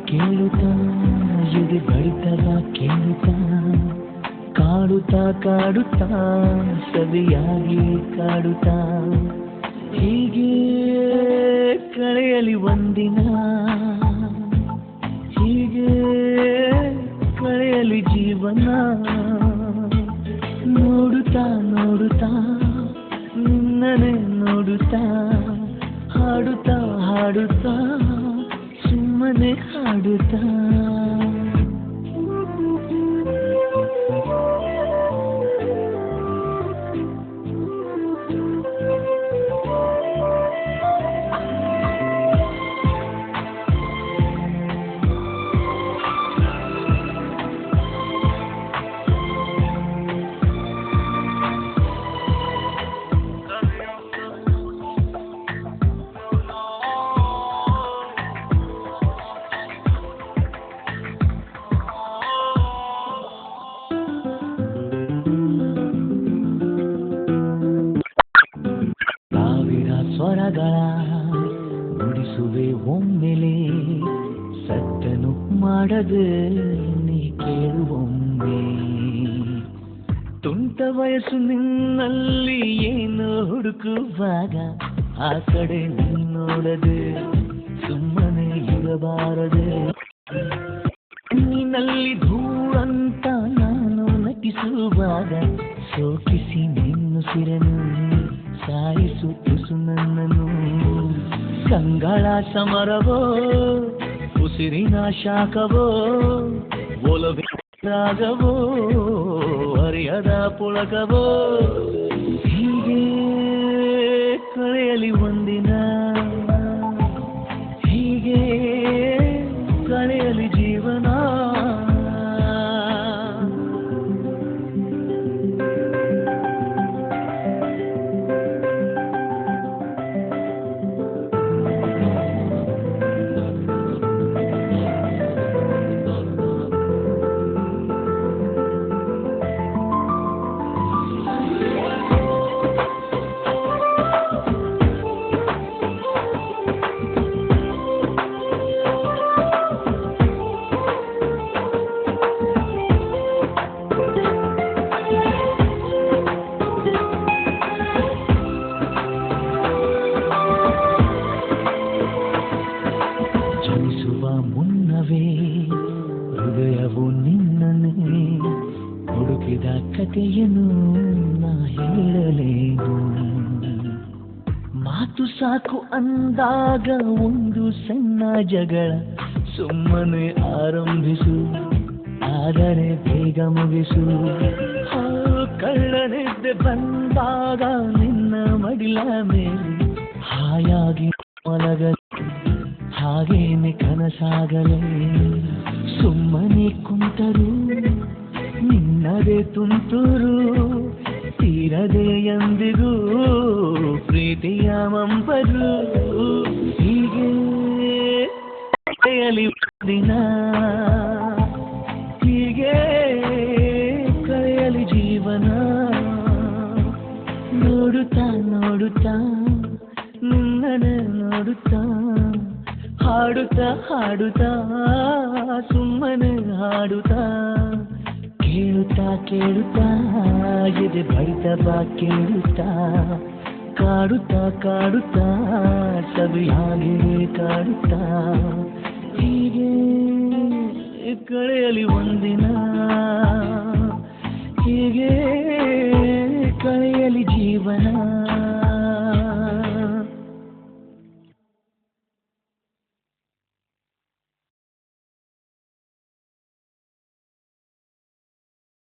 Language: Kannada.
ಕೇಳುತ್ತಾ ಎದೆ ಬಡಿತವ ಕೇಳುತ್ತಾ ಕಾಡುತ್ತಾ ಕಾಡುತ್ತಾ ಸವಿಯಾಗಿ ಕಾಡುತ್ತಾ ಹೀಗೆ ಕಳೆಯಲಿ ಒಂದಿನ ಹೀಗೆ ಕಳೆಯಲಿ ಜೀವನ ನೋಡುತ್ತಾ ನೋಡುತ್ತಾ ನಿನ್ನನೆ ನೋಡುತ್ತಾ ಹಾಡುತ್ತಾ ಹಾಡುತ್ತಾ ಸುಮ್ಮನೆ ಹಾಡುತ್ತಾ ಸ್ವರಗಳ ನುಡಿಸುವೆ ಒಮ್ಮೆಲೆ ಸತ್ತನು ಮಾಡದೆ ನೀ ಕೇಳುವೊಮ್ಮೆ ತುಂಟ ವಯಸ್ಸು ನಿನ್ನಲ್ಲಿ ಏನು ಹುಡುಕುವಾಗ ಆ ಕಡೆ ನೋಡದೆ ಸುಮ್ಮನೆ ಇರಬಾರದೆ ನಿನ್ನಲ್ಲಿ ಧೂಳಂತ ನಾನು ನಟಿಸುವಾಗ ಸೋಕಿಸಿ ನಿನ್ನುಸಿರನು ಸಾಯಿಸು ತುಸು ನನ್ನನು ಕಂಗಳ ಸಮರವೋ ಉಸಿರಿನ ಶಾಖವೋ ಒಲವಿರಾಗವೋ ಹರಿಯದ ಪುಳಕವೋ ಹೀಗೆ ಕಳೆಯಲಿ ಒಂದಿನ ಹೀಗೆ ಕಳೆಯಲಿ ಜೀವನ ಹೃದಯವು ನಿನ್ನನ್ನೇ ಹುಡುಕಿದ ಕಥೆಯನ್ನು ನಾ ಹೇಳಲೇನು ಮಾತು ಸಾಕು ಅಂದಾಗ ಒಂದು ಸಣ್ಣ ಜಗಳ ಸುಮ್ಮನೆ ಆರಂಭಿಸು ಆದರೆ ಬೇಗ ಮುಗಿಸು ಕಳ್ಳನಿದ್ದೆ ಬಂದಾಗ ನಿನ್ನ ಮಡಿಲ ಮೇಲೆ ಹಾಯಾಗಿ ಮಲಗಲು ಹಾಗೇನೆ ಕನಸಾಗಲೇ ಸುಮ್ಮನೆ ಕುಂತರು ನಿನ್ನದೇ ತುಂತುರು ತೀರದೆ ಎಂದಿಗೂ ಪ್ರೀತಿಯ ಮಂಪರು ಹೀಗೆ ಕಳೆಯಲಿ ದಿನ ಹೀಗೆ ಕಳೆಯಲಿ ಜೀವನ ನೋಡುತ್ತಾ ನೋಡುತ್ತಾ ನಿನ್ನನೆ ನೋಡುತ್ತಾ ಹಾಡುತ್ತಾ ಹಾಡುತ್ತಾ ಸುಮ್ಮನೆ ಹಾಡುತ್ತಾ ಕೇಳುತ್ತಾ ಕೇಳುತ್ತಾ ಎದೆ ಬಡಿತವ ಕೇಳುತ್ತಾ ಕಾಡುತ್ತಾ ಕಾಡುತ್ತಾ ಸವಿಯಾಗಿ ಕಾಡುತ್ತಾ ಹೀಗೆ ಕಳೆಯಲಿ ಒಂದಿನ ಹೀಗೆ